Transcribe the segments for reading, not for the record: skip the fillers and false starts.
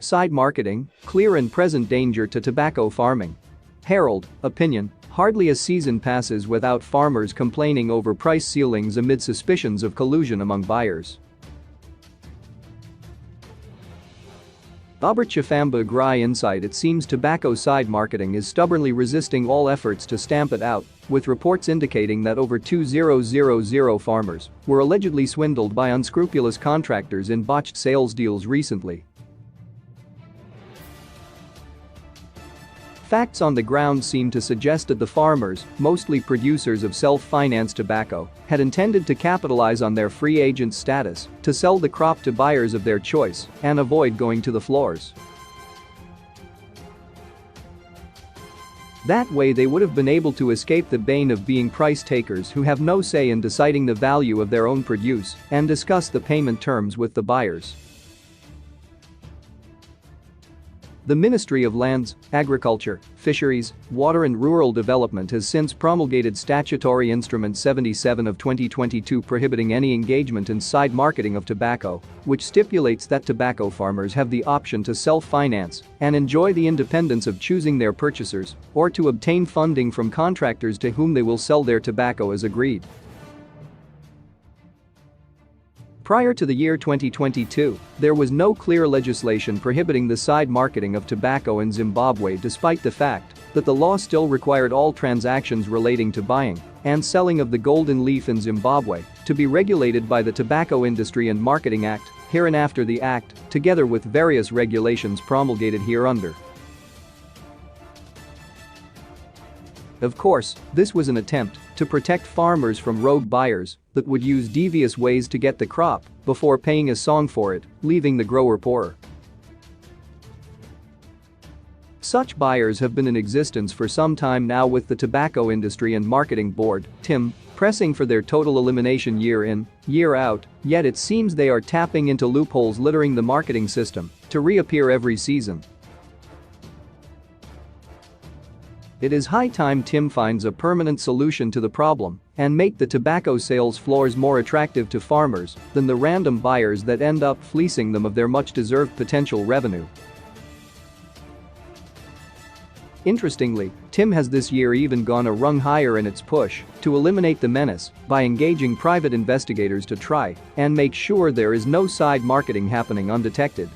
Side marketing, clear and present danger to tobacco farming. Herald, opinion, hardly a season passes without farmers complaining over price ceilings amid suspicions of collusion among buyers. Albert Chifamba Grai insight. It seems tobacco side marketing is stubbornly resisting all efforts to stamp it out, with reports indicating that over 2,000 farmers were allegedly swindled by unscrupulous contractors in botched sales deals recently. Facts on the ground seem to suggest that the farmers, mostly producers of self-financed tobacco, had intended to capitalize on their free agent status to sell the crop to buyers of their choice and avoid going to the floors. That way they would have been able to escape the bane of being price takers who have no say in deciding the value of their own produce and discuss the payment terms with the buyers. The Ministry of Lands, Agriculture, Fisheries, Water and Rural Development has since promulgated Statutory Instrument 77 of 2022 prohibiting any engagement in side marketing of tobacco, which stipulates that tobacco farmers have the option to self-finance and enjoy the independence of choosing their purchasers or to obtain funding from contractors to whom they will sell their tobacco as agreed. Prior to the year 2022, there was no clear legislation prohibiting the side marketing of tobacco in Zimbabwe, despite the fact that the law still required all transactions relating to buying and selling of the golden leaf in Zimbabwe to be regulated by the Tobacco Industry and Marketing Act, hereinafter the Act, together with various regulations promulgated hereunder. Of course, this was an attempt to protect farmers from rogue buyers that would use devious ways to get the crop before paying a song for it, leaving the grower poorer. Such buyers have been in existence for some time now, with the Tobacco Industry and Marketing Board, TIM, pressing for their total elimination year in, year out, yet it seems they are tapping into loopholes littering the marketing system to reappear every season. It is high time TIM finds a permanent solution to the problem and make the tobacco sales floors more attractive to farmers than the random buyers that end up fleecing them of their much-deserved potential revenue. Interestingly, TIM has this year even gone a rung higher in its push to eliminate the menace by engaging private investigators to try and make sure there is no side marketing happening undetected.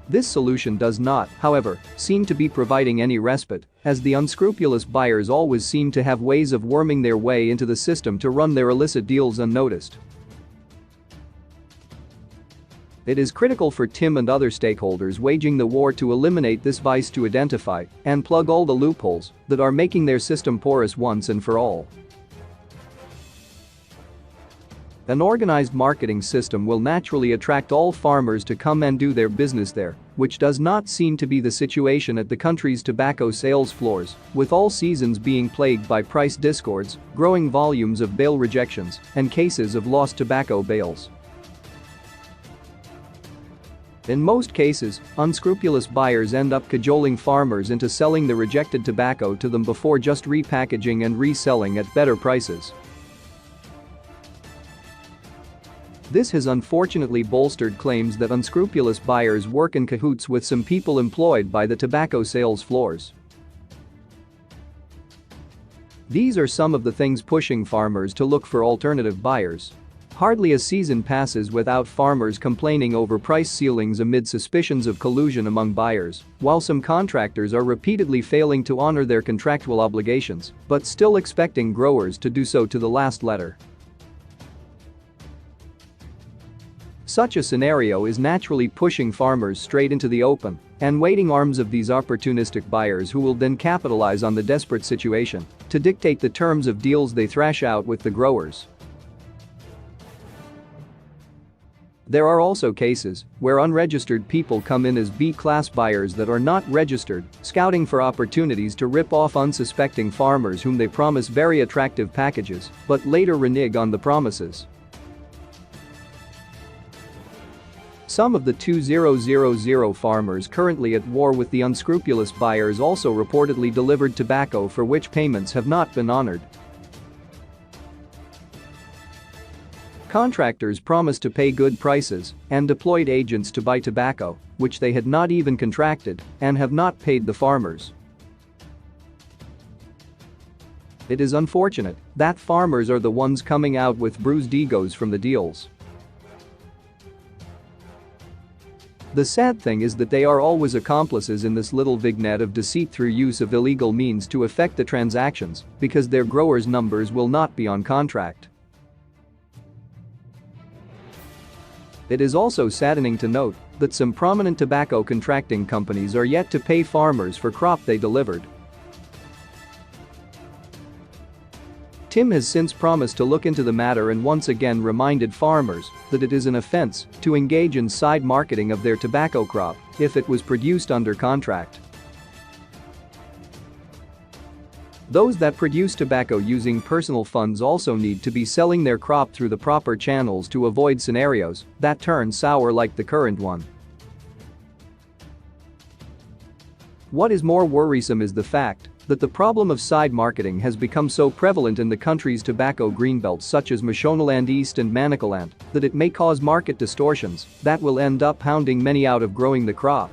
This solution does not, however, seem to be providing any respite, as the unscrupulous buyers always seem to have ways of worming their way into the system to run their illicit deals unnoticed. It is critical for TIM and other stakeholders waging the war to eliminate this vice, to identify and plug all the loopholes that are making their system porous once and for all. An organized marketing system will naturally attract all farmers to come and do their business there, which does not seem to be the situation at the country's tobacco sales floors, with all seasons being plagued by price discords, growing volumes of bale rejections, and cases of lost tobacco bales. In most cases, unscrupulous buyers end up cajoling farmers into selling the rejected tobacco to them before just repackaging and reselling at better prices. This has unfortunately bolstered claims that unscrupulous buyers work in cahoots with some people employed by the tobacco sales floors. These are some of the things pushing farmers to look for alternative buyers. Hardly a season passes without farmers complaining over price ceilings amid suspicions of collusion among buyers, while some contractors are repeatedly failing to honor their contractual obligations, but still expecting growers to do so to the last letter. Such a scenario is naturally pushing farmers straight into the open and waiting arms of these opportunistic buyers, who will then capitalize on the desperate situation to dictate the terms of deals they thrash out with the growers. There are also cases where unregistered people come in as B-class buyers that are not registered, scouting for opportunities to rip off unsuspecting farmers whom they promise very attractive packages but later renege on the promises. Some of the 2,000 farmers currently at war with the unscrupulous buyers also reportedly delivered tobacco for which payments have not been honored. Contractors promised to pay good prices and deployed agents to buy tobacco, which they had not even contracted, and have not paid the farmers. It is unfortunate that farmers are the ones coming out with bruised egos from the deals. The sad thing is that they are always accomplices in this little vignette of deceit through use of illegal means to effect the transactions, because their growers' numbers will not be on contract. It is also saddening to note that some prominent tobacco contracting companies are yet to pay farmers for crop they delivered. Tim has since promised to look into the matter and once again reminded farmers that it is an offense to engage in side marketing of their tobacco crop if it was produced under contract. Those that produce tobacco using personal funds also need to be selling their crop through the proper channels to avoid scenarios that turn sour like the current one. What is more worrisome is the fact that the problem of side marketing has become so prevalent in the country's tobacco greenbelts such as Mashonaland East and Manicaland that it may cause market distortions that will end up hounding many out of growing the crop.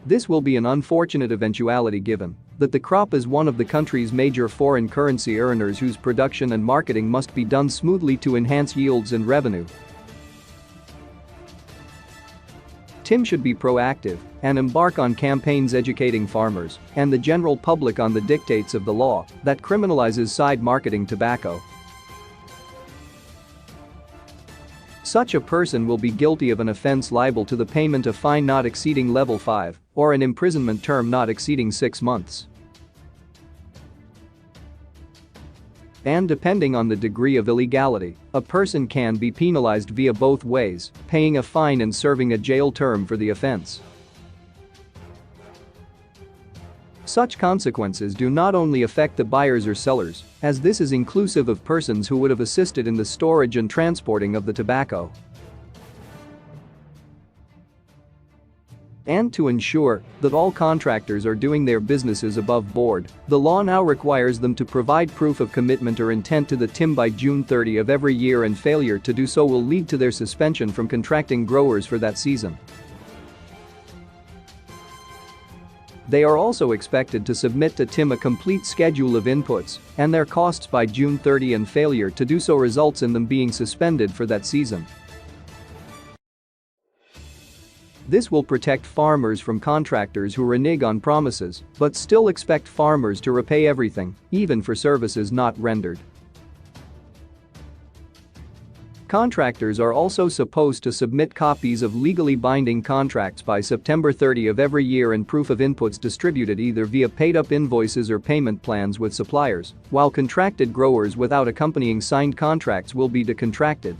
This will be an unfortunate eventuality given that the crop is one of the country's major foreign currency earners whose production and marketing must be done smoothly to enhance yields and revenue. Tim should be proactive and embark on campaigns educating farmers and the general public on the dictates of the law that criminalizes side marketing tobacco. Such a person will be guilty of an offense liable to the payment of fine not exceeding level 5 or an imprisonment term not exceeding 6 months. And depending on the degree of illegality, a person can be penalized via both ways, paying a fine and serving a jail term for the offense. Such consequences do not only affect the buyers or sellers, as this is inclusive of persons who would have assisted in the storage and transporting of the tobacco. And to ensure that all contractors are doing their businesses above board, the law now requires them to provide proof of commitment or intent to the TIM by June 30 of every year, and failure to do so will lead to their suspension from contracting growers for that season. They are also expected to submit to TIM a complete schedule of inputs and their costs by June 30, and failure to do so results in them being suspended for that season. This will protect farmers from contractors who renege on promises but still expect farmers to repay everything, even for services not rendered. Contractors are also supposed to submit copies of legally binding contracts by September 30 of every year and proof of inputs distributed either via paid-up invoices or payment plans with suppliers, while contracted growers without accompanying signed contracts will be decontracted.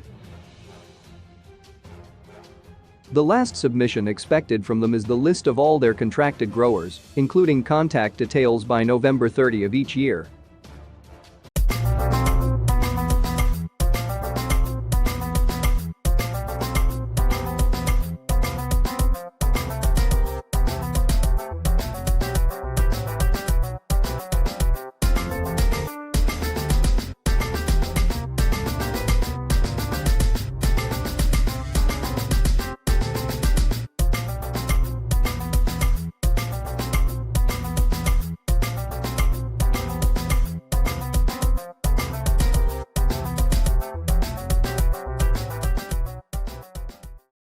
The last submission expected from them is the list of all their contracted growers, including contact details by November 30 of each year.